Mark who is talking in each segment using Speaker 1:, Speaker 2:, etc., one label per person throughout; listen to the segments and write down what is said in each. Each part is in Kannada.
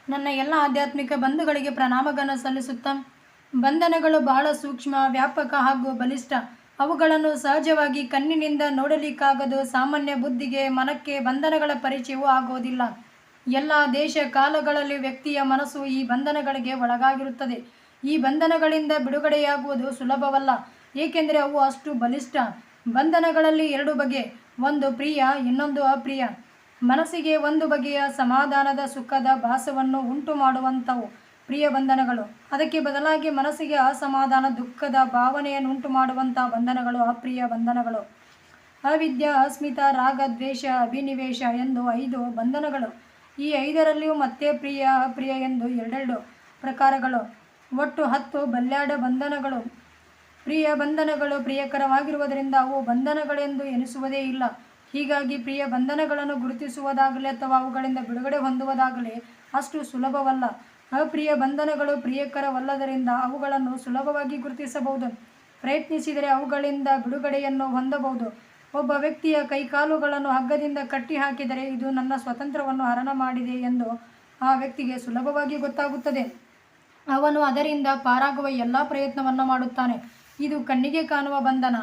Speaker 1: ನನ್ನ ಎಲ್ಲ ಆಧ್ಯಾತ್ಮಿಕ ಬಂಧುಗಳಿಗೆ ಪ್ರಣಾಮಗಳನ್ನು ಸಲ್ಲಿಸುತ್ತಾ, ಬಂಧನಗಳು ಬಹಳ ಸೂಕ್ಷ್ಮ, ವ್ಯಾಪಕ ಹಾಗೂ ಬಲಿಷ್ಠ. ಅವುಗಳನ್ನು ಸಹಜವಾಗಿ ಕಣ್ಣಿನಿಂದ ನೋಡಲಿಕ್ಕಾಗದು. ಸಾಮಾನ್ಯ ಬುದ್ಧಿಗೆ, ಮನಕ್ಕೆ ಬಂಧನಗಳ ಪರಿಚಯವೂ ಆಗುವುದಿಲ್ಲ. ಎಲ್ಲ ದೇಶ ಕಾಲಗಳಲ್ಲಿ ವ್ಯಕ್ತಿಯ ಮನಸ್ಸು ಈ ಬಂಧನಗಳಿಗೆ ಒಳಗಾಗಿರುತ್ತದೆ. ಈ ಬಂಧನಗಳಿಂದ ಬಿಡುಗಡೆಯಾಗುವುದು ಸುಲಭವಲ್ಲ, ಏಕೆಂದರೆ ಅವು ಅಷ್ಟು ಬಲಿಷ್ಠ. ಬಂಧನಗಳಲ್ಲಿ ಎರಡು ಬಗೆ, ಒಂದು ಪ್ರಿಯ, ಇನ್ನೊಂದು ಅಪ್ರಿಯ. ಮನಸ್ಸಿಗೆ ಒಂದು ಬಗೆಯ ಸಮಾಧಾನದ ಸುಖದ ಭಾಸವನ್ನು ಉಂಟು ಮಾಡುವಂಥವು ಪ್ರಿಯ ಬಂಧನಗಳು. ಅದಕ್ಕೆ ಬದಲಾಗಿ ಮನಸ್ಸಿಗೆ ಅಸಮಾಧಾನ ದುಃಖದ ಭಾವನೆಯನ್ನು ಉಂಟು ಮಾಡುವಂಥ ಬಂಧನಗಳು ಅಪ್ರಿಯ ಬಂಧನಗಳು. ಅವಿದ್ಯ, ಅಸ್ಮಿತ, ರಾಗ, ದ್ವೇಷ, ಅಭಿನಿವೇಶ ಎಂದು 5 ಬಂಧನಗಳು. ಈ 5ರಲ್ಲಿಯೂ ಮತ್ತೆ ಪ್ರಿಯ ಅಪ್ರಿಯ ಎಂದು ಎರಡೆರಡು ಪ್ರಕಾರಗಳು. ಒಟ್ಟು 10 ಬಲ್ಯಾಡ ಬಂಧನಗಳು. ಪ್ರಿಯ ಬಂಧನಗಳು ಪ್ರಿಯಕರವಾಗಿರುವುದರಿಂದ ಅವು ಬಂಧನಗಳೆಂದು ಎನಿಸುವುದೇ ಇಲ್ಲ. ಹೀಗಾಗಿ ಪ್ರಿಯ ಬಂಧನಗಳನ್ನು ಗುರುತಿಸುವುದಾಗಲಿ ಅಥವಾ ಅವುಗಳಿಂದ ಬಿಡುಗಡೆ ಹೊಂದುವುದಾಗಲಿ ಅಷ್ಟು ಸುಲಭವಲ್ಲ. ಅಪ್ರಿಯ ಬಂಧನಗಳು ಪ್ರಿಯಕರವಲ್ಲದರಿಂದ ಅವುಗಳನ್ನು ಸುಲಭವಾಗಿ ಗುರುತಿಸಬಹುದು. ಪ್ರಯತ್ನಿಸಿದರೆ ಅವುಗಳಿಂದ ಬಿಡುಗಡೆಯನ್ನು ಹೊಂದಬಹುದು. ಒಬ್ಬ ವ್ಯಕ್ತಿಯ ಕೈಕಾಲುಗಳನ್ನು ಹಗ್ಗದಿಂದ ಕಟ್ಟಿ ಹಾಕಿದರೆ ಇದು ನನ್ನ ಸ್ವಾತಂತ್ರ್ಯವನ್ನು ಹರಣ ಮಾಡಿದೆ ಎಂದು ಆ ವ್ಯಕ್ತಿಗೆ ಸುಲಭವಾಗಿ ಗೊತ್ತಾಗುತ್ತದೆ. ಅವನು ಅದರಿಂದ ಪಾರಾಗುವ ಎಲ್ಲ ಪ್ರಯತ್ನವನ್ನು ಮಾಡುತ್ತಾನೆ. ಇದು ಕಣ್ಣಿಗೆ ಕಾಣುವ ಬಂಧನ,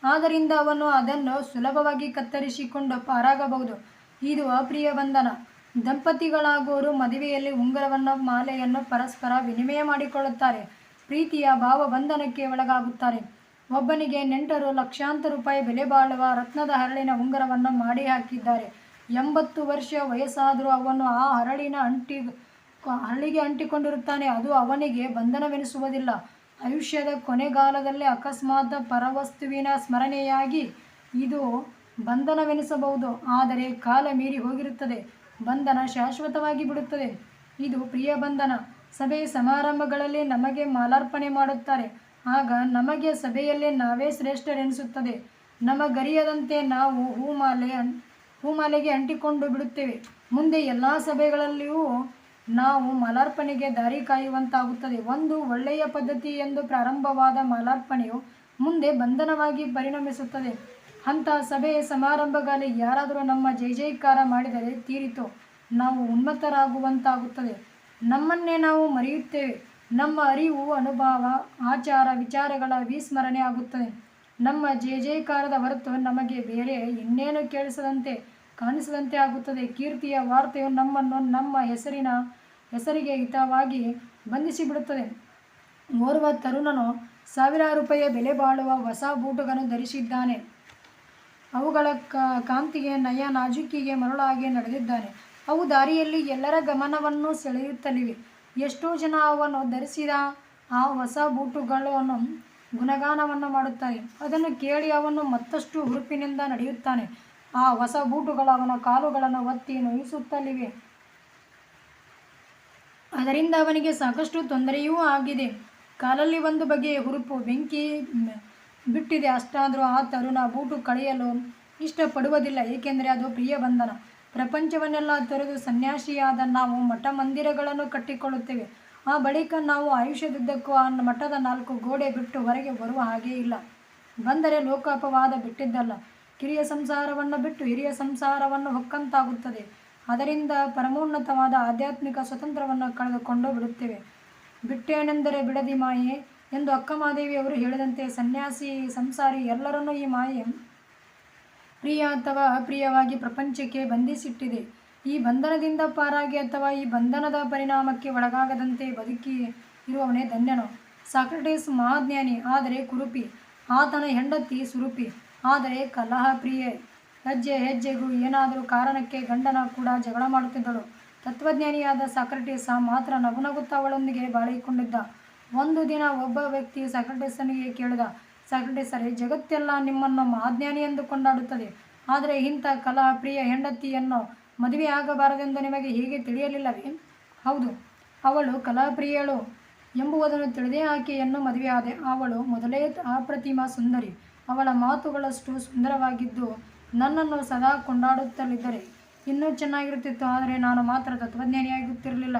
Speaker 1: ಆದ್ದರಿಂದ ಅವನು ಅದನ್ನು ಸುಲಭವಾಗಿ ಕತ್ತರಿಸಿಕೊಂಡು ಪಾರಾಗಬಹುದು. ಇದು ಅಪ್ರಿಯ ಬಂಧನ. ದಂಪತಿಗಳಾಗುವವರು ಮದುವೆಯಲ್ಲಿ ಉಂಗುರವನ್ನು, ಮಾಲೆಯನ್ನು ಪರಸ್ಪರ ವಿನಿಮಯ ಮಾಡಿಕೊಳ್ಳುತ್ತಾರೆ. ಪ್ರೀತಿಯ ಭಾವ ಬಂಧನಕ್ಕೆ ಒಳಗಾಗುತ್ತಾರೆ. ಒಬ್ಬನಿಗೆ ನೆಂಟರು ಲಕ್ಷಾಂತರ ರೂಪಾಯಿ ಬೆಲೆ ಬಾಳುವ ರತ್ನದ ಹರಳಿನ ಉಂಗುರವನ್ನು ಮಾಡಿ ಹಾಕಿದ್ದಾರೆ. 80 ವರ್ಷ ವಯಸ್ಸಾದರೂ ಅವನು ಆ ಹರಳಿಗೆ ಅಂಟಿಕೊಂಡಿರುತ್ತಾನೆ. ಅದು ಅವನಿಗೆ ಬಂಧನವೆನಿಸುವುದಿಲ್ಲ. ಆಯುಷ್ಯದ ಕೊನೆಗಾಲದಲ್ಲಿ ಅಕಸ್ಮಾತ್ ಪರವಸ್ತುವಿನ ಸ್ಮರಣೆಯಾಗಿ ಇದು ಬಂಧನವೆನಿಸಬಹುದು, ಆದರೆ ಕಾಲ ಮೀರಿ ಹೋಗಿರುತ್ತದೆ. ಬಂಧನ ಶಾಶ್ವತವಾಗಿ ಬಿಡುತ್ತದೆ. ಇದು ಪ್ರಿಯ ಬಂಧನ. ಸಭೆ ಸಮಾರಂಭಗಳಲ್ಲಿ ನಮಗೆ ಮಾಲಾರ್ಪಣೆ ಮಾಡುತ್ತಾರೆ. ಆಗ ನಮಗೆ ಸಭೆಯಲ್ಲಿ ನಾವೇ ಶ್ರೇಷ್ಠರೆನಿಸುತ್ತದೆ. ನಮಗರಿಯದಂತೆ ನಾವು ಹೂಮಾಲೆಗೆ ಅಂಟಿಕೊಂಡು ಬಿಡುತ್ತೇವೆ. ಮುಂದೆ ಎಲ್ಲ ಸಭೆಗಳಲ್ಲಿಯೂ ನಾವು ಮಾಲಾರ್ಪಣೆಗೆ ದಾರಿ ಕಾಯುವಂತಾಗುತ್ತದೆ. ಒಂದು ಒಳ್ಳೆಯ ಪದ್ಧತಿ ಎಂದು ಪ್ರಾರಂಭವಾದ ಮಾಲಾರ್ಪಣೆಯು ಮುಂದೆ ಬಂಧನವಾಗಿ ಪರಿಣಮಿಸುತ್ತದೆ. ಅಂಥ ಸಭೆ ಸಮಾರಂಭಗಳಲ್ಲಿ ಯಾರಾದರೂ ನಮ್ಮ ಜೈಕಾರ ಮಾಡಿದರೆ ತೀರಿತು, ನಾವು ಉನ್ಮತ್ತರಾಗುವಂತಾಗುತ್ತದೆ. ನಮ್ಮನ್ನೇ ನಾವು ಮರೆಯುತ್ತೇವೆ. ನಮ್ಮ ಅರಿವು, ಅನುಭವ, ಆಚಾರ ವಿಚಾರಗಳ ವಿಸ್ಮರಣೆ ಆಗುತ್ತದೆ. ನಮ್ಮ ಜೈಕಾರದ ಹೊರತು ನಮಗೆ ಬೇರೆ ಇನ್ನೇನು ಕಾಣಿಸದಂತೆ ಆಗುತ್ತದೆ. ಕೀರ್ತಿಯ ವಾರ್ತೆಯು ನಮ್ಮನ್ನು ನಮ್ಮ ಹೆಸರಿಗೆ ಹಿತವಾಗಿ ಬಂಧಿಸಿಬಿಡುತ್ತದೆ. ಓರ್ವ ತರುಣನು ಸಾವಿರಾರು ರೂಪಾಯಿ ಬೆಲೆ ಬಾಳುವ ಹೊಸ ಬೂಟುಗಳನ್ನು ಧರಿಸಿದ್ದಾನೆ. ಅವುಗಳ ಕಾಂತಿಗೆ, ನಯ ನಾಜೂಕಿಗೆ ಮರುಳಾಗಿ ನಡೆದಿದ್ದಾನೆ. ಅವು ದಾರಿಯಲ್ಲಿ ಎಲ್ಲರ ಗಮನವನ್ನು ಸೆಳೆಯುತ್ತಲಿವೆ. ಎಷ್ಟೋ ಜನ ಅವನು ಧರಿಸಿದ ಆ ಹೊಸ ಬೂಟುಗಳನ್ನು ಗುಣಗಾನವನ್ನು ಮಾಡುತ್ತಾರೆ. ಅದನ್ನು ಕೇಳಿ ಅವನು ಮತ್ತಷ್ಟು ಹುರುಪಿನಿಂದ ನಡೆಯುತ್ತಾನೆ. ಆ ಹೊಸ ಬೂಟುಗಳು ಅವನ ಕಾಲುಗಳನ್ನು ಒತ್ತಿ ನೋಯಿಸುತ್ತಲಿವೆ. ಅದರಿಂದ ಅವನಿಗೆ ಸಾಕಷ್ಟು ತೊಂದರೆಯೂ ಆಗಿದೆ. ಕಾಲಲ್ಲಿ ಒಂದು ಬಗೆಯ ಹುರುಪು, ಬೆಂಕಿ ಬಿಟ್ಟಿದೆ. ಅಷ್ಟಾದರೂ ಆ ತರುಣ ಬೂಟು ಕಳೆಯಲು ಇಷ್ಟಪಡುವುದಿಲ್ಲ, ಏಕೆಂದರೆ ಅದು ಪ್ರಿಯ ಬಂಧನ. ಪ್ರಪಂಚವನ್ನೆಲ್ಲ ತೊರೆದು ಸನ್ಯಾಸಿಯಾದ ನಾವು ಮಠ ಮಂದಿರಗಳನ್ನು ಕಟ್ಟಿಕೊಳ್ಳುತ್ತೇವೆ. ಆ ಬಳಿಕ ನಾವು ಆಯುಷ್ಯದುದ್ದಕ್ಕೂ ಆ ಮಠದ 4 ಗೋಡೆ ಬಿಟ್ಟು ಹೊರಗೆ ಬರುವ ಹಾಗೇ ಇಲ್ಲ. ಬಂದರೆ ಲೋಕಾಪವಾದ ಬಿಟ್ಟಿದ್ದಲ್ಲ, ಕಿರಿಯ ಸಂಸಾರವನ್ನು ಬಿಟ್ಟು ಹಿರಿಯ ಸಂಸಾರವನ್ನು ಹೊಕ್ಕಂತಾಗುತ್ತದೆ. ಅದರಿಂದ ಪರಮೋನ್ನತವಾದ ಆಧ್ಯಾತ್ಮಿಕ ಸ್ವಾತಂತ್ರ್ಯವನ್ನು ಕಳೆದುಕೊಂಡು ಬಿಡುತ್ತೇವೆ. ಬಿಟ್ಟೇನೆಂದರೆ ಬಿಡದಿ ಮಾಯೆ ಎಂದು ಅಕ್ಕಮಹಾದೇವಿಯವರು ಹೇಳಿದಂತೆ ಸನ್ಯಾಸಿ, ಸಂಸಾರಿ ಎಲ್ಲರನ್ನೂ ಈ ಮಾಯೆ ಪ್ರಿಯ ಅಥವಾ ಅಪ್ರಿಯವಾಗಿ ಪ್ರಪಂಚಕ್ಕೆ ಬಂಧಿಸಿಟ್ಟಿದೆ. ಈ ಬಂಧನದಿಂದ ಪಾರಾಗಿ ಅಥವಾ ಈ ಬಂಧನದ ಪರಿಣಾಮಕ್ಕೆ ಒಳಗಾಗದಂತೆ ಬದುಕಿ ಇರುವವನೇ ಧನ್ಯನು. ಸಾಕ್ರಟೀಸ್ ಮಹಾಜ್ಞಾನಿ, ಆದರೆ ಕುರೂಪಿ. ಆತನ ಹೆಂಡತಿ ಸುರೂಪಿ, ಆದರೆ ಕಲಹ ಪ್ರಿಯೆ. ಹೆಜ್ಜೆ ಹೆಜ್ಜೆಗೂ ಏನಾದರೂ ಕಾರಣಕ್ಕೆ ಗಂಡನ ಕೂಡ ಜಗಳ ಮಾಡುತ್ತಿದ್ದಳು. ತತ್ವಜ್ಞಾನಿಯಾದ ಸಾಕ್ರಟೀಸ್ ಮಾತ್ರ ನಗುನಗುತ್ತಾ ಅವಳೊಂದಿಗೆ ಬಾಳಿಕೊಂಡಿದ್ದ. ಒಂದು ದಿನ ಒಬ್ಬ ವ್ಯಕ್ತಿ ಸಾಕ್ರಟೀಸನಿಗೆ ಕೇಳಿದ, ಸಾಕ್ರಟೀಸರೇ, ಜಗತ್ತೆಲ್ಲ ನಿಮ್ಮನ್ನು ಮಹಾಜ್ಞಾನಿ ಎಂದು ಕೊಂಡಾಡುತ್ತದೆ, ಆದರೆ ಇಂಥ ಕಲಹ ಪ್ರಿಯ ಹೆಂಡತಿಯನ್ನು ಮದುವೆ ಆಗಬಾರದೆಂದು ನಿಮಗೆ ಹೇಗೆ ತಿಳಿಯಲಿಲ್ಲವೇ? ಹೌದು, ಅವಳು ಕಲಹಪ್ರಿಯಳು ಎಂಬುದನ್ನು ತಿಳಿದೇ ಆಕೆಯನ್ನು ಮದುವೆಯಾದೆ. ಅವಳು ಮೊದಲೇ ಅಪ್ರತಿಮ ಸುಂದರಿ. ಅವಳ ಮಾತುಗಳಷ್ಟು ಸುಂದರವಾಗಿದ್ದು ನನ್ನನ್ನು ಸದಾ ಕೊಂಡಾಡುತ್ತಲಿದ್ದರೆ ಇನ್ನೂ ಚೆನ್ನಾಗಿರುತ್ತಿತ್ತು. ಆದರೆ ನಾನು ಮಾತ್ರ ತತ್ವಜ್ಞಾನಿಯಾಗುತ್ತಿರಲಿಲ್ಲ.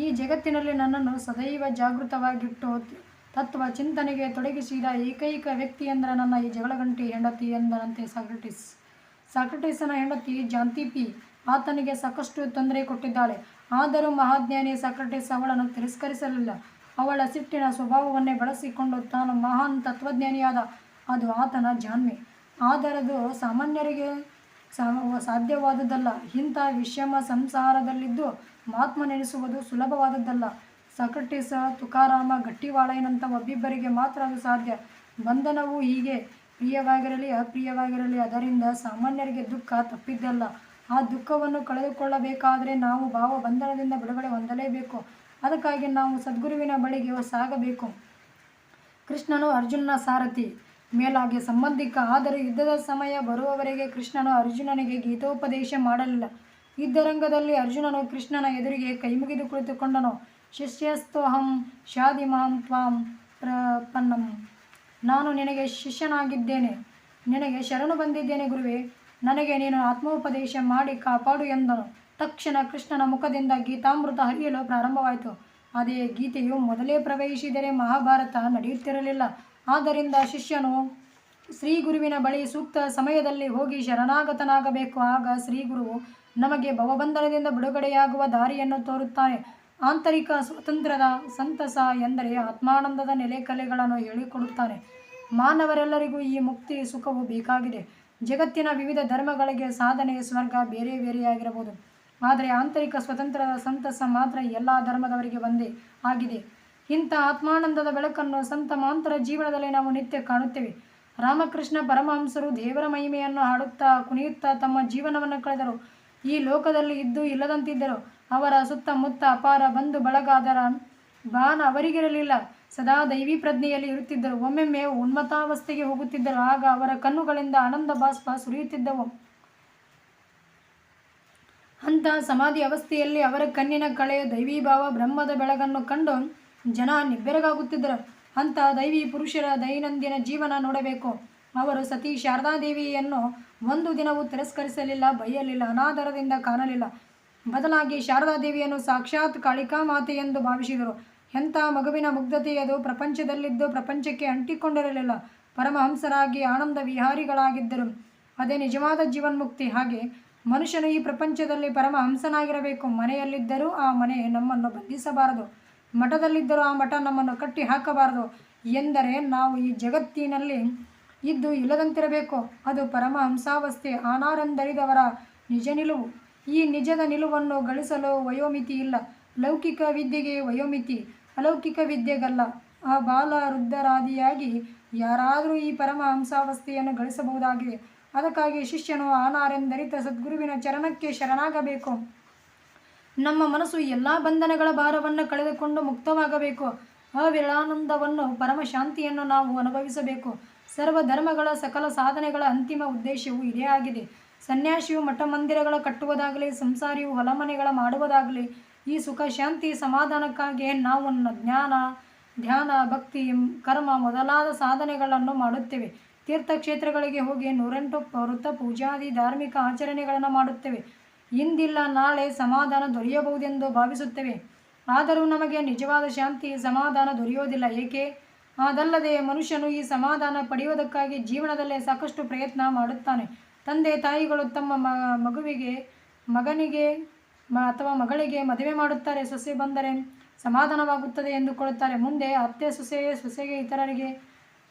Speaker 1: ಈ ಜಗತ್ತಿನಲ್ಲಿ ನನ್ನನ್ನು ಸದೈವ ಜಾಗೃತವಾಗಿಟ್ಟು ತತ್ವ ಚಿಂತನೆಗೆ ತೊಡಗಿಸಿದ ಏಕೈಕ ವ್ಯಕ್ತಿ ಎಂದರೆ ನನ್ನ ಈ ಜಗಳಗಂಟಿ ಹೆಂಡತಿ ಎಂದನಂತೆ ಸಾಕ್ರಟೀಸ್. ಸಾಕ್ರಟೀಸನ ಹೆಂಡತಿ ಜಾಂತಿಪಿ ಆತನಿಗೆ ಸಾಕಷ್ಟು ತೊಂದರೆ ಕೊಟ್ಟಿದ್ದಾಳೆ. ಆದರೂ ಮಹಾಜ್ಞಾನಿ ಸಾಕ್ರಟಿಸ್ ಅವಳನ್ನು ತಿರಸ್ಕರಿಸಲಿಲ್ಲ. ಅವಳ ಸಿಟ್ಟಿನ ಸ್ವಭಾವವನ್ನೇ ಬಳಸಿಕೊಂಡು ತಾನು ಮಹಾನ್ ತತ್ವಜ್ಞಾನಿಯಾದ. ಅದು ಆತನ ಜಾಣ್ಮೆ. ಆದರದು ಸಾಮಾನ್ಯರಿಗೆ ಸಾಧ್ಯವಾದುದಲ್ಲ. ಇಂಥ ವಿಷಮ ಸಂಸಾರದಲ್ಲಿದ್ದು ಮಹಾತ್ಮನೆನಿಸುವುದು ಸುಲಭವಾದದ್ದಲ್ಲ. ಸಾಕ್ರಟಿಸ್, ತುಕಾರಾಮ, ಗಟ್ಟಿವಾಳಯ್ಯನಂಥ ಒಬ್ಬಿಬ್ಬರಿಗೆ ಮಾತ್ರ ಅದು ಸಾಧ್ಯ. ಬಂಧನವು ಹೀಗೆ ಪ್ರಿಯವಾಗಿರಲಿ ಅಪ್ರಿಯವಾಗಿರಲಿ ಅದರಿಂದ ಸಾಮಾನ್ಯರಿಗೆ ದುಃಖ ತಪ್ಪಿದ್ದಲ್ಲ. ಆ ದುಃಖವನ್ನು ಕಳೆದುಕೊಳ್ಳಬೇಕಾದರೆ ನಾವು ಭಾವ ಬಂಧನದಿಂದ ಬಿಡುಗಡೆ ಹೊಂದಲೇಬೇಕು. ಅದಕ್ಕಾಗಿ ನಾವು ಸದ್ಗುರುವಿನ ಬಳಿಗೆ ಸಾಗಬೇಕು. ಕೃಷ್ಣನು ಅರ್ಜುನನ ಸಾರಥಿ, ಮೇಲಾಗಿ ಸಂಬಂಧಿಕ. ಆದರೆ ಯುದ್ಧದ ಸಮಯ ಬರುವವರೆಗೆ ಕೃಷ್ಣನು ಅರ್ಜುನನಿಗೆ ಗೀತೋಪದೇಶ ಮಾಡಲಿಲ್ಲ. ಯುದ್ಧರಂಗದಲ್ಲಿ ಅರ್ಜುನನು ಕೃಷ್ಣನ ಎದುರಿಗೆ ಕೈಮುಗಿದು ಕುಳಿತುಕೊಂಡನು. ಶಿಷ್ಯಸ್ತೋಹಂ ಶಾದಿಮಾಂ ತ್ವಾಂ ಪ್ರಪನ್ನಂ. ನಾನು ನಿನಗೆ ಶಿಷ್ಯನಾಗಿದ್ದೇನೆ, ನಿನಗೆ ಶರಣು ಬಂದಿದ್ದೇನೆ ಗುರುವೇ, ನನಗೆ ನೀನು ಆತ್ಮೋಪದೇಶ ಮಾಡಿ ಕಾಪಾಡು ಎಂದನು. ತಕ್ಷಣ ಕೃಷ್ಣನ ಮುಖದಿಂದ ಗೀತಾಮೃತ ಹರಿಯಲು ಪ್ರಾರಂಭವಾಯಿತು. ಅದೇ ಗೀತೆಯು ಮೊದಲೇ ಪ್ರವೇಶಿಸಿದರೆ ಮಹಾಭಾರತ ನಡೆಯುತ್ತಿರಲಿಲ್ಲ. ಆದ್ದರಿಂದ ಶಿಷ್ಯನು ಶ್ರೀ ಗುರುವಿನ ಬಳಿ ಸೂಕ್ತ ಸಮಯದಲ್ಲಿ ಹೋಗಿ ಶರಣಾಗತನಾಗಬೇಕು. ಆಗ ಶ್ರೀ ಗುರುವು ನಮಗೆ ಭವಬಂಧನದಿಂದ ಬಿಡುಗಡೆಯಾಗುವ ದಾರಿಯನ್ನು ತೋರುತ್ತಾನೆ. ಆಂತರಿಕ ಸ್ವಾತಂತ್ರ್ಯದ ಸಂತಸ ಎಂದರೆ ಆತ್ಮಾನಂದದ ನೆಲೆಕಲೆಗಳನ್ನು ಹೇಳಿಕೊಡುತ್ತಾನೆ. ಮಾನವರೆಲ್ಲರಿಗೂ ಈ ಮುಕ್ತಿ ಸುಖವು ಬೇಕಾಗಿದೆ. ಜಗತ್ತಿನ ವಿವಿಧ ಧರ್ಮಗಳಿಗೆ ಸಾಧನೆ ಸ್ವರ್ಗ ಬೇರೆ ಬೇರೆಯಾಗಿರಬಹುದು, ಆದರೆ ಆಂತರಿಕ ಸ್ವತಂತ್ರದ ಸಂತಸ ಮಾತ್ರ ಎಲ್ಲ ಧರ್ಮದವರಿಗೆ ಒಂದೇ ಆಗಿದೆ. ಇಂಥ ಆತ್ಮಾನಂದದ ಬೆಳಕನ್ನು ಸಂತ ಮಾಂತರ ಜೀವನದಲ್ಲಿ ನಾವು ನಿತ್ಯ ಕಾಣುತ್ತೇವೆ. ರಾಮಕೃಷ್ಣ ಪರಮಹಂಸರು ದೇವರ ಮಹಿಮೆಯನ್ನು ಹಾಡುತ್ತಾ ಕುಣಿಯುತ್ತಾ ತಮ್ಮ ಜೀವನವನ್ನು ಕಳೆದರು. ಈ ಲೋಕದಲ್ಲಿ ಇದ್ದು ಇಲ್ಲದಂತಿದ್ದರು. ಅವರ ಸುತ್ತಮುತ್ತ ಅಪಾರ ಬಂಧು ಬಳಗ, ಅದರ ಬಾನ ಅವರಿಗಿರಲಿಲ್ಲ. ಸದಾ ದೈವಿ ಪ್ರಜ್ಞೆಯಲ್ಲಿ ಇರುತ್ತಿದ್ದರು. ಒಮ್ಮೆಮ್ಮೆ ಉನ್ಮತ್ತಾವಸ್ಥೆಗೆ ಹೋಗುತ್ತಿದ್ದರು. ಆಗ ಅವರ ಕಣ್ಣುಗಳಿಂದ ಆನಂದ ಬಾಷ್ಪ ಸುರಿಯುತ್ತಿದ್ದವು. ಅಂಥ ಸಮಾಧಿ ಅವಸ್ಥೆಯಲ್ಲಿ ಅವರ ಕಣ್ಣಿನ ಕಳೆ ದೈವೀಭಾವ ಬ್ರಹ್ಮದ ಬೆಳಗನ್ನು ಕಂಡು ಜನ ನಿಬ್ಬೆರಗಾಗುತ್ತಿದ್ದರು. ಅಂಥ ದೈವಿ ಪುರುಷರ ದೈನಂದಿನ ಜೀವನ ನೋಡಬೇಕು. ಅವರು ಸತಿ ಶಾರದಾದೇವಿಯನ್ನು ಒಂದು ದಿನವೂ ತಿರಸ್ಕರಿಸಲಿಲ್ಲ, ಬೈಯಲಿಲ್ಲ, ಅನಾದರದಿಂದ ಕಾಣಲಿಲ್ಲ. ಬದಲಾಗಿ ಶಾರದಾದೇವಿಯನ್ನು ಸಾಕ್ಷಾತ್ ಕಾಳಿಕಾ ಮಾತೆ ಎಂದು ಭಾವಿಸಿದರು. ಎಂಥ ಮಗುವಿನ ಮುಗ್ಧತೆಯದು! ಪ್ರಪಂಚದಲ್ಲಿದ್ದು ಪ್ರಪಂಚಕ್ಕೆ ಅಂಟಿಕೊಂಡಿರಲಿಲ್ಲ. ಪರಮಹಂಸರಾಗಿ ಆನಂದ ವಿಹಾರಿಗಳಾಗಿದ್ದರು. ಅದೇ ನಿಜವಾದ ಜೀವನ್ಮುಕ್ತಿ. ಹಾಗೆ ಮನುಷ್ಯನು ಈ ಪ್ರಪಂಚದಲ್ಲಿ ಪರಮಹಂಸನಾಗಿರಬೇಕು. ಮನೆಯಲ್ಲಿದ್ದರೂ ಆ ಮನೆ ನಮ್ಮನ್ನು ಬಂಧಿಸಬಾರದು, ಮಠದಲ್ಲಿದ್ದರೂ ಆ ಮಠ ನಮ್ಮನ್ನು ಕಟ್ಟಿ ಹಾಕಬಾರದು. ಎಂದರೆ ನಾವು ಈ ಜಗತ್ತಿನಲ್ಲಿ ಇದ್ದು ಇಲ್ಲದಂತಿರಬೇಕು. ಅದು ಪರಮಹಂಸಾವಸ್ಥೆ, ಅನಾರಂದರಿದವರ ನಿಜ ನಿಲುವು. ಈ ನಿಜದ ನಿಲುವನ್ನು ಗಳಿಸಲು ವಯೋಮಿತಿ ಇಲ್ಲ. ಲೌಕಿಕ ವಿದ್ಯೆಗೆ ವಯೋಮಿತಿ, ಅಲೌಕಿಕ ವಿದ್ಯೆಗಲ್ಲ. ಆ ಬಾಲ ವೃದ್ಧರಾದಿಯಾಗಿ ಯಾರಾದರೂ ಈ ಪರಮಹಂಸಾವಸ್ಥೆಯನ್ನು ಗಳಿಸಬಹುದಾಗಿದೆ. ಅದಕ್ಕಾಗಿ ಶಿಷ್ಯನು ಅನಾರಂದರಿತ ಸದ್ಗುರುವಿನ ಚರಣಕ್ಕೆ ಶರಣಾಗಬೇಕು. ನಮ್ಮ ಮನಸ್ಸು ಎಲ್ಲ ಬಂಧನಗಳ ಭಾರವನ್ನು ಕಳೆದುಕೊಂಡು ಮುಕ್ತವಾಗಬೇಕು. ಅವಿರಳಾನಂದವನ್ನು, ಪರಮಶಾಂತಿಯನ್ನು ನಾವು ಅನುಭವಿಸಬೇಕು. ಸರ್ವ ಧರ್ಮಗಳ ಸಕಲ ಸಾಧನೆಗಳ ಅಂತಿಮ ಉದ್ದೇಶವು ಇದೇ ಆಗಿದೆ. ಸನ್ಯಾಸಿಯು ಮಠ ಮಂದಿರಗಳ ಕಟ್ಟುವುದಾಗಲಿ, ಸಂಸಾರಿಯು ಹೊಲಮನೆಗಳ ಮಾಡುವುದಾಗಲಿ ಈ ಸುಖ ಶಾಂತಿ ಸಮಾಧಾನಕ್ಕಾಗಿಯೇ ನಾವು ಜ್ಞಾನ, ಧ್ಯಾನ, ಭಕ್ತಿ, ಕರ್ಮ ಮೊದಲಾದ ಸಾಧನೆಗಳನ್ನು ಮಾಡುತ್ತೇವೆ. ತೀರ್ಥಕ್ಷೇತ್ರಗಳಿಗೆ ಹೋಗಿ 108 ವೃತ್ತ ಪೂಜಾದಿ ಧಾರ್ಮಿಕ ಆಚರಣೆಗಳನ್ನು ಮಾಡುತ್ತೇವೆ. ಇಂದಿಲ್ಲ ನಾಳೆ ಸಮಾಧಾನ ದೊರೆಯಬಹುದೆಂದು ಭಾವಿಸುತ್ತೇವೆ. ಆದರೂ ನಮಗೆ ನಿಜವಾದ ಶಾಂತಿ ಸಮಾಧಾನ ದೊರೆಯುವುದಿಲ್ಲ. ಏಕೆ? ಅದಲ್ಲದೆ ಮನುಷ್ಯನು ಈ ಸಮಾಧಾನ ಪಡೆಯುವುದಕ್ಕಾಗಿ ಜೀವನದಲ್ಲೇ ಸಾಕಷ್ಟು ಪ್ರಯತ್ನ ಮಾಡುತ್ತಾನೆ. ತಂದೆ ತಾಯಿಗಳು ತಮ್ಮ ಮಗನಿಗೆ ಅಥವಾ ಮಗಳಿಗೆ ಮದುವೆ ಮಾಡುತ್ತಾರೆ. ಸೊಸೆ ಬಂದರೆ ಸಮಾಧಾನವಾಗುತ್ತದೆ ಎಂದುಕೊಳ್ಳುತ್ತಾರೆ. ಮುಂದೆ ಅತ್ತೆ ಸೊಸೆಗೆ ಇತರರಿಗೆ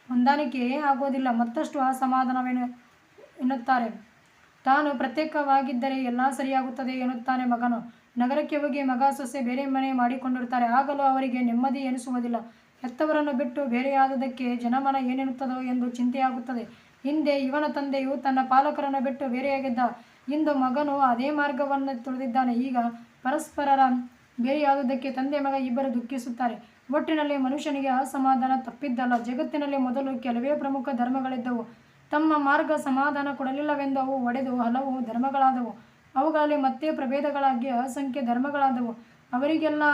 Speaker 1: ಹೊಂದಾಣಿಕೆಯೇ ಆಗೋದಿಲ್ಲ, ಮತ್ತಷ್ಟು ಎನ್ನುತ್ತಾರೆ. ತಾನು ಪ್ರತ್ಯೇಕವಾಗಿದ್ದರೆ ಎಲ್ಲ ಸರಿಯಾಗುತ್ತದೆ ಎನ್ನುತ್ತಾನೆ ಮಗನು. ನಗರಕ್ಕೆ ಹೋಗಿ ಮಗ ಸೊಸೆ ಬೇರೆ ಮನೆ ಮಾಡಿಕೊಂಡಿರುತ್ತಾರೆ. ಆಗಲೂ ಅವರಿಗೆ ನೆಮ್ಮದಿ ಎನಿಸುವುದಿಲ್ಲ. ಹೆತ್ತವರನ್ನು ಬಿಟ್ಟು ಬೇರೆಯಾದುದಕ್ಕೆ ಜನಮನ ಏನೆನ್ನುತ್ತದೋ ಎಂದು ಚಿಂತೆಯಾಗುತ್ತದೆ. ಹಿಂದೆ ಇವನ ತಂದೆಯು ತನ್ನ ಪಾಲಕರನ್ನು ಬಿಟ್ಟು ಬೇರೆಯಾಗಿದ್ದ. ಇಂದು ಮಗನು ಅದೇ ಮಾರ್ಗವನ್ನು ತುಳಿದಿದ್ದಾನೆ. ಈಗ ಪರಸ್ಪರರ ಬೇರೆಯಾದುದಕ್ಕೆ ತಂದೆ ಮಗ ಇಬ್ಬರು ದುಃಖಿಸುತ್ತಾರೆ. ಒಟ್ಟಿನಲ್ಲಿ ಮನುಷ್ಯನಿಗೆ ಅಸಮಾಧಾನ ತಪ್ಪಿದ್ದಲ್ಲ. ಜಗತ್ತಿನಲ್ಲಿ ಮೊದಲು ಕೆಲವೇ ಪ್ರಮುಖ ಧರ್ಮಗಳಿದ್ದವು. ತಮ್ಮ ಮಾರ್ಗ ಸಮಾಧಾನ ಕೊಡಲಿಲ್ಲವೆಂದು ಅವು ಒಡೆದು ಹಲವು ಧರ್ಮಗಳಾದವು. ಅವುಗಳಲ್ಲಿ ಮತ್ತೆ ಪ್ರಭೇದಗಳಾಗಿ ಅಸಂಖ್ಯ ಧರ್ಮಗಳಾದವು. ಅವರಿಗೆಲ್ಲ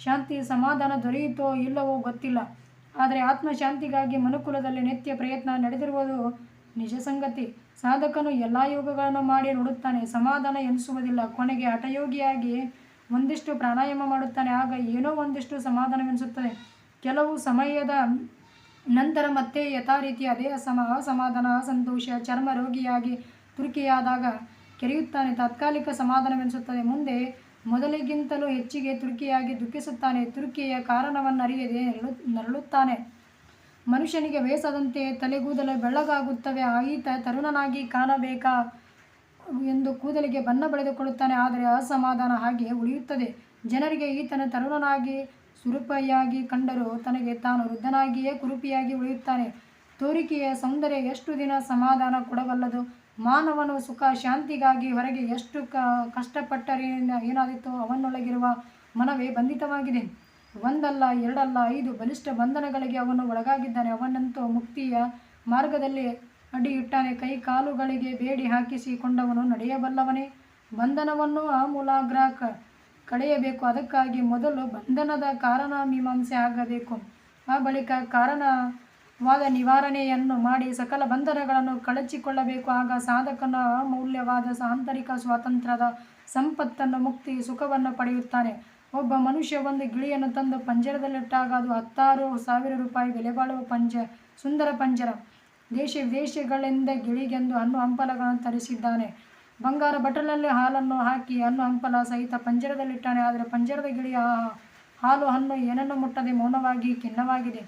Speaker 1: ಶಾಂತಿ ಸಮಾಧಾನ ದೊರೆಯಿತೋ ಇಲ್ಲವೋ ಗೊತ್ತಿಲ್ಲ. ಆದರೆ ಆತ್ಮಶಾಂತಿಗಾಗಿ ಮನುಕುಲದಲ್ಲಿ ನಿತ್ಯ ಪ್ರಯತ್ನ ನಡೆದಿರುವುದು ನಿಜ ಸಂಗತಿ. ಸಾಧಕನು ಎಲ್ಲ ಯೋಗಗಳನ್ನು ಮಾಡಿ ನೋಡುತ್ತಾನೆ, ಸಮಾಧಾನ ಎನಿಸುವುದಿಲ್ಲ. ಕೊನೆಗೆ ಹಠಯೋಗಿಯಾಗಿ ಒಂದಿಷ್ಟು ಪ್ರಾಣಾಯಾಮ ಮಾಡುತ್ತಾನೆ. ಆಗ ಏನೋ ಒಂದಿಷ್ಟು ಸಮಾಧಾನವೆನಿಸುತ್ತದೆ. ಕೆಲವು ಸಮಯದ ನಂತರ ಮತ್ತೆ ಯಥಾರೀತಿ ಅದೇ ಅಸಮಾಧಾನ, ಅಸಂತೋಷ. ಚರ್ಮ ರೋಗಿಯಾಗಿ ತುರ್ಕಿಯಾದಾಗ ಕೆರೆಯುತ್ತಾನೆ. ತಾತ್ಕಾಲಿಕ ಸಮಾಧಾನವೆನಿಸುತ್ತದೆ. ಮುಂದೆ ಮೊದಲಿಗಿಂತಲೂ ಹೆಚ್ಚಿಗೆ ತುರ್ಕಿಯಾಗಿ ದುಃಖಿಸುತ್ತಾನೆ. ತುರ್ಕಿಯ ಕಾರಣವನ್ನರಿಯದೆ ನರಳುತ್ತಾನೆ. ಮನುಷ್ಯನಿಗೆ ವಯಸ್ಸಾದಂತೆ ತಲೆಗೂದಲು ಬೆಳ್ಳಗಾಗುತ್ತವೆ. ಈತ ತರುಣನಾಗಿ ಕಾಣಬೇಕಾ ಎಂದು ಕೂದಲಿಗೆ ಬಣ್ಣ ಬಳಿದುಕೊಳ್ಳುತ್ತಾನೆ. ಆದರೆ ಅಸಮಾಧಾನ ಹಾಗೆ ಉಳಿಯುತ್ತದೆ. ಜನರಿಗೆ ಈತನ ತರುಣನಾಗಿ ಸುರುಪಿಯಾಗಿ ಕಂಡರೂ ತನಗೆ ತಾನು ವೃದ್ಧನಾಗಿಯೇ ಕುರುಪಿಯಾಗಿ ಉಳಿಯುತ್ತಾನೆ. ತೋರಿಕೆಯ ಸೌಂದರ್ಯ ಎಷ್ಟು ದಿನ ಸಮಾಧಾನ ಕೊಡಬಲ್ಲದು? ಮಾನವನು ಸುಖ ಶಾಂತಿಗಾಗಿ ಹೊರಗೆ ಎಷ್ಟು ಕಷ್ಟಪಟ್ಟರೆ ಏನಾದೀತೋ ಅವನೊಳಗಿರುವ ಮನವೇ ಬಂಧಿತವಾಗಿದೆ. ಒಂದಲ್ಲ, ಎರಡಲ್ಲ, 5 ಬಲಿಷ್ಠ ಬಂಧನಗಳಿಗೆ ಅವನು ಒಳಗಾಗಿದ್ದಾನೆ. ಅವನಂತೂ ಮುಕ್ತಿಯ ಮಾರ್ಗದಲ್ಲಿ ಅಡಿಯಿಟ್ಟಾನೆ. ಕೈ ಕಾಲುಗಳಿಗೆ ಬೇಡಿ ಹಾಕಿಸಿಕೊಂಡವನು ನಡೆಯಬಲ್ಲವನೇ? ಬಂಧನವನ್ನು ಆಮೂಲಾಗ್ರ ಕಳೆಯಬೇಕು. ಅದಕ್ಕಾಗಿ ಮೊದಲು ಬಂಧನದ ಕಾರಣ ಮೀಮಾಂಸೆ ಆಗಬೇಕು. ಆ ಬಳಿಕ ಕಾರಣವಾದ ನಿವಾರಣೆಯನ್ನು ಮಾಡಿ ಸಕಲ ಬಂಧನಗಳನ್ನು ಕಳಚಿಕೊಳ್ಳಬೇಕು. ಆಗ ಸಾಧಕನ ಅಮೂಲ್ಯವಾದ ಆಂತರಿಕ ಸ್ವಾತಂತ್ರ್ಯದ ಸಂಪತ್ತನ್ನು, ಮುಕ್ತಿ ಸುಖವನ್ನು ಪಡೆಯುತ್ತಾನೆ. ಒಬ್ಬ ಮನುಷ್ಯ ಒಂದು ಗಿಳಿಯನ್ನು ತಂದು ಪಂಜರದಲ್ಲಿಟ್ಟಾಗ ಅದು 16,000 ರೂಪಾಯಿ ಬೆಲೆ ಬಾಳುವ ಸುಂದರ ಪಂಜರ. ದೇಶ ವಿದೇಶಗಳಿಂದ ಗಿಳಿಗೆಂದು ಹಣ್ಣು ಹಂಪಲಗಳನ್ನು ತರಿಸಿದ್ದಾನೆ. ಬಂಗಾರ ಬಟ್ಟಲಲ್ಲಿ ಹಾಲನ್ನು ಹಾಕಿ ಹಣ್ಣು ಹಂಪಲ ಸಹಿತ ಪಂಜರದಲ್ಲಿಟ್ಟಾನೆ. ಆದರೆ ಪಂಜರದ ಗಿಳಿಯ ಹಾಲು ಹಣ್ಣು ಏನನ್ನು ಮುಟ್ಟದೆ ಮೌನವಾಗಿ ಖಿನ್ನವಾಗಿದೆ.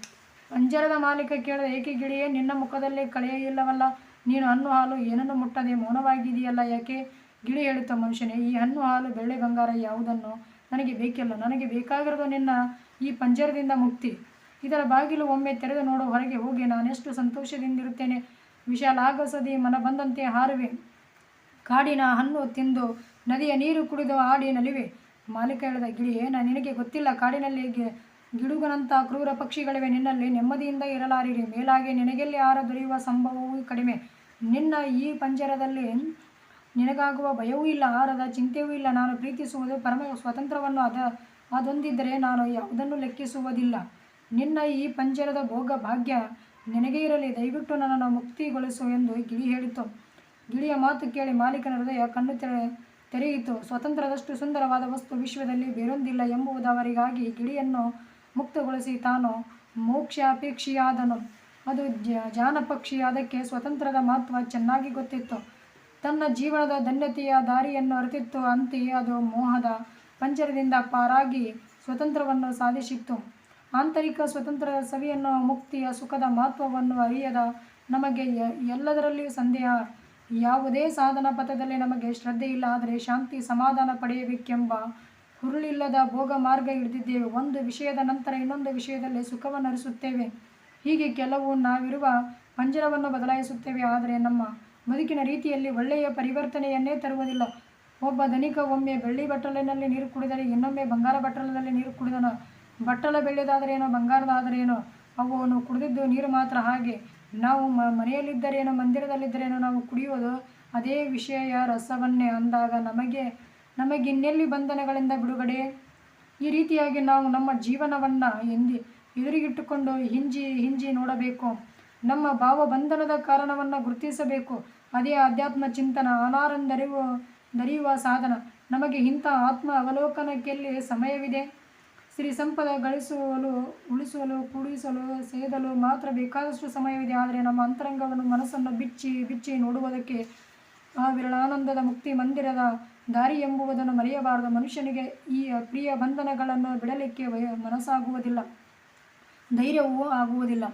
Speaker 1: ಪಂಜರದ ಮಾಲೀಕ ಕೇಳಿದ, ಏಕೆ ಗಿಳಿಯೇ, ನಿನ್ನ ಮುಖದಲ್ಲಿ ಕಳೆಯಿಲ್ಲವಲ್ಲ? ನೀನು ಹಣ್ಣು ಹಾಲು ಏನನ್ನು ಮುಟ್ಟದೆ ಮೌನವಾಗಿದೆಯಲ್ಲ, ಯಾಕೆ? ಗಿಳಿ ಹೇಳಿತು, ಮನುಷ್ಯನೇ, ಈ ಹಣ್ಣು ಹಾಲು ಬೆಳ್ಳಿ ಬಂಗಾರ ಯಾವುದನ್ನು ನನಗೆ ಬೇಕಿಲ್ಲ. ನನಗೆ ಬೇಕಾಗಿರೋದು ನಿನ್ನ ಈ ಪಂಜರದಿಂದ ಮುಕ್ತಿ. ಇದರ ಬಾಗಿಲು ಒಮ್ಮೆ ತೆರೆದು ನೋಡು. ಹೊರಗೆ ಹೋಗಿ ನಾನೆಷ್ಟು ಸಂತೋಷದಿಂದಿರುತ್ತೇನೆ. ವಿಶಾಲಾಗಸದಿ ಮನ ಬಂದಂತೆ ಹಾರುವೆ. ಕಾಡಿನ ಹಣ್ಣು ತಿಂದು ನದಿಯ ನೀರು ಕುಡಿದು ಆಡಿ ನಲಿವೆ. ಮಾಲೀಕ ಹೇಳಿದ, ಗಿಳಿಯೇ, ನಿನಗೆ ಗೊತ್ತಿಲ್ಲ, ಕಾಡಿನಲ್ಲಿ ಗಿಡುಗನಂಥ ಕ್ರೂರ ಪಕ್ಷಿಗಳಿವೆ. ನಿನ್ನಲ್ಲಿ ನೆಮ್ಮದಿಯಿಂದ ಇರಲಾರಿರಿ. ಮೇಲಾಗಿ ನಿನಗೆಲ್ಲಿ ಆಹಾರ ದೊರೆಯುವ ಸಂಭವವೂ ಕಡಿಮೆ. ನಿನ್ನ ಈ ಪಂಜರದಲ್ಲಿ ನಿನಗಾಗುವ ಭಯವೂ ಇಲ್ಲ, ಆಹಾರದ ಚಿಂತೆಯೂ ಇಲ್ಲ. ನಾನು ಪ್ರೀತಿಸುವುದು ಪರಮ ಸ್ವಾತಂತ್ರ್ಯವನ್ನು. ಅದೊಂದಿದ್ದರೆ ನಾನು ಯಾವುದನ್ನು ಲೆಕ್ಕಿಸುವುದಿಲ್ಲ. ನಿನ್ನ ಈ ಪಂಜರದ ಭೋಗ ಭಾಗ್ಯ ನಿನಗೇ ಇರಲಿ. ದಯವಿಟ್ಟು ನನ್ನನ್ನು ಮುಕ್ತಿಗೊಳಿಸು ಎಂದು ಗಿಳಿ ಹೇಳಿತು. ಗಿಳಿಯ ಮಾತು ಕೇಳಿ ಮಾಲೀಕನ ಹೃದಯ ಕಣ್ಣು ತೆರೆಯಿತು. ಸ್ವಾತಂತ್ರ್ಯದಷ್ಟು ಸುಂದರವಾದ ವಸ್ತು ವಿಶ್ವದಲ್ಲಿ ಬೇರೊಂದಿಲ್ಲ ಎಂಬುದು ಅವರಿಗಾಗಿ ಗಿಳಿಯನ್ನು ಮುಕ್ತಗೊಳಿಸಿ ತಾನು ಮೋಕ್ಷಾಪೇಕ್ಷಿಯಾದನು. ಅದು ಜಾನ ಪಕ್ಷಿ. ಅದಕ್ಕೆ ಸ್ವಾತಂತ್ರ್ಯದ ಮಹತ್ವ ಚೆನ್ನಾಗಿ ಗೊತ್ತಿತ್ತು. ತನ್ನ ಜೀವನದ ಧನ್ಯತೆಯ ದಾರಿಯನ್ನು ಅರಿತಿತ್ತು. ಅಂತೆಯೇ ಅದು ಮೋಹದ ಪಂಜರದಿಂದ ಪಾರಾಗಿ ಸ್ವತಂತ್ರವನ್ನು ಸಾಧಿಸಿತ್ತು. ಆಂತರಿಕ ಸ್ವಾತಂತ್ರ್ಯದ ಸವಿಯನ್ನು, ಮುಕ್ತಿಯ ಸುಖದ ಮಹತ್ವವನ್ನು ಅರಿಯದ ನಮಗೆ ಎಲ್ಲದರಲ್ಲಿಯೂ ಸಂದೇಹ. ಯಾವುದೇ ಸಾಧನ ಪಥದಲ್ಲಿ ನಮಗೆ ಶ್ರದ್ಧೆ ಇಲ್ಲ. ಆದರೆ ಶಾಂತಿ ಸಮಾಧಾನ ಪಡೆಯಬೇಕೆಂಬ ಹುರುಳಿಲ್ಲದ ಭೋಗ ಮಾರ್ಗ ಹಿಡಿದಿದ್ದೇವೆ. ಒಂದು ವಿಷಯದ ನಂತರ ಇನ್ನೊಂದು ವಿಷಯದಲ್ಲಿ ಸುಖವನ್ನು ಅರಿಸುತ್ತೇವೆ. ಹೀಗೆ ಕೆಲವು ನಾವಿರುವ ಪಂಜರವನ್ನು ಬದಲಾಯಿಸುತ್ತೇವೆ. ಆದರೆ ನಮ್ಮ ಬದುಕಿನ ರೀತಿಯಲ್ಲಿ ಒಳ್ಳೆಯ ಪರಿವರ್ತನೆಯನ್ನೇ ತರುವುದಿಲ್ಲ. ಒಬ್ಬ ಧನಿಕ ಒಮ್ಮೆ ಬೆಳ್ಳಿ ಬಟ್ಟಲಿನಲ್ಲಿ ನೀರು ಕುಡಿದರೆ ಇನ್ನೊಮ್ಮೆ ಬಂಗಾರ ಬಟ್ಟಲದಲ್ಲಿ ನೀರು ಕುಡಿದನು. ಬಟ್ಟಲ ಬೆಳ್ಳಿದಾದರೇನೋ, ಬಂಗಾರದಾದರೇನೋ, ಅವನು ಕುಡಿದಿದ್ದು ನೀರು ಮಾತ್ರ. ಹಾಗೆ ನಾವು ಮನೆಯಲ್ಲಿದ್ದರೇನೋ, ಮಂದಿರದಲ್ಲಿದ್ದರೇನೋ ನಾವು ಕುಡಿಯೋದು ಅದೇ ವಿಷಯ ರಸವನ್ನೇ. ಅಂದಾಗ ನಮಗಿನ್ನೆಲ್ಲಿ ಬಂಧನಗಳಿಂದ ಬಿಡುಗಡೆ? ಈ ರೀತಿಯಾಗಿ ನಾವು ನಮ್ಮ ಜೀವನವನ್ನು ಎದುರಿಗಿಟ್ಟುಕೊಂಡು ಹಿಂಜಿ ನೋಡಬೇಕು. ನಮ್ಮ ಭಾವಬಂಧನದ ಕಾರಣವನ್ನು ಗುರುತಿಸಬೇಕು. ಅದೇ ಆಧ್ಯಾತ್ಮ ಚಿಂತನ, ಅನಾರಂದರಿಯುವ ಸಾಧನ. ನಮಗೆ ಇಂಥ ಆತ್ಮ ಅವಲೋಕನಕ್ಕೆಲ್ಲಿ ಸಮಯವಿದೆ? ಸಿರಿ ಸಂಪದ ಗಳಿಸುವಲು, ಉಳಿಸಲು, ಕೂಡಿಸಲು, ಸೇದಲು ಮಾತ್ರ ಬೇಕಾದಷ್ಟು ಸಮಯವಿದೆ. ಆದರೆ ನಮ್ಮ ಅಂತರಂಗವನ್ನು, ಮನಸ್ಸನ್ನು ಬಿಚ್ಚಿ ನೋಡುವುದಕ್ಕೆ ಆ ವಿರಳಾನಂದದ ಮುಕ್ತಿ ಮಂದಿರದ ದಾರಿ ಎಂಬುದನ್ನು ಮರೆಯಬಾರದು. ಮನುಷ್ಯನಿಗೆ ಈ ಪ್ರಿಯ ಬಂಧನಗಳನ್ನು ಬಿಡಲಿಕ್ಕೆ ಮನಸ್ಸಾಗುವುದಿಲ್ಲ, ಧೈರ್ಯವೂ ಆಗುವುದಿಲ್ಲ.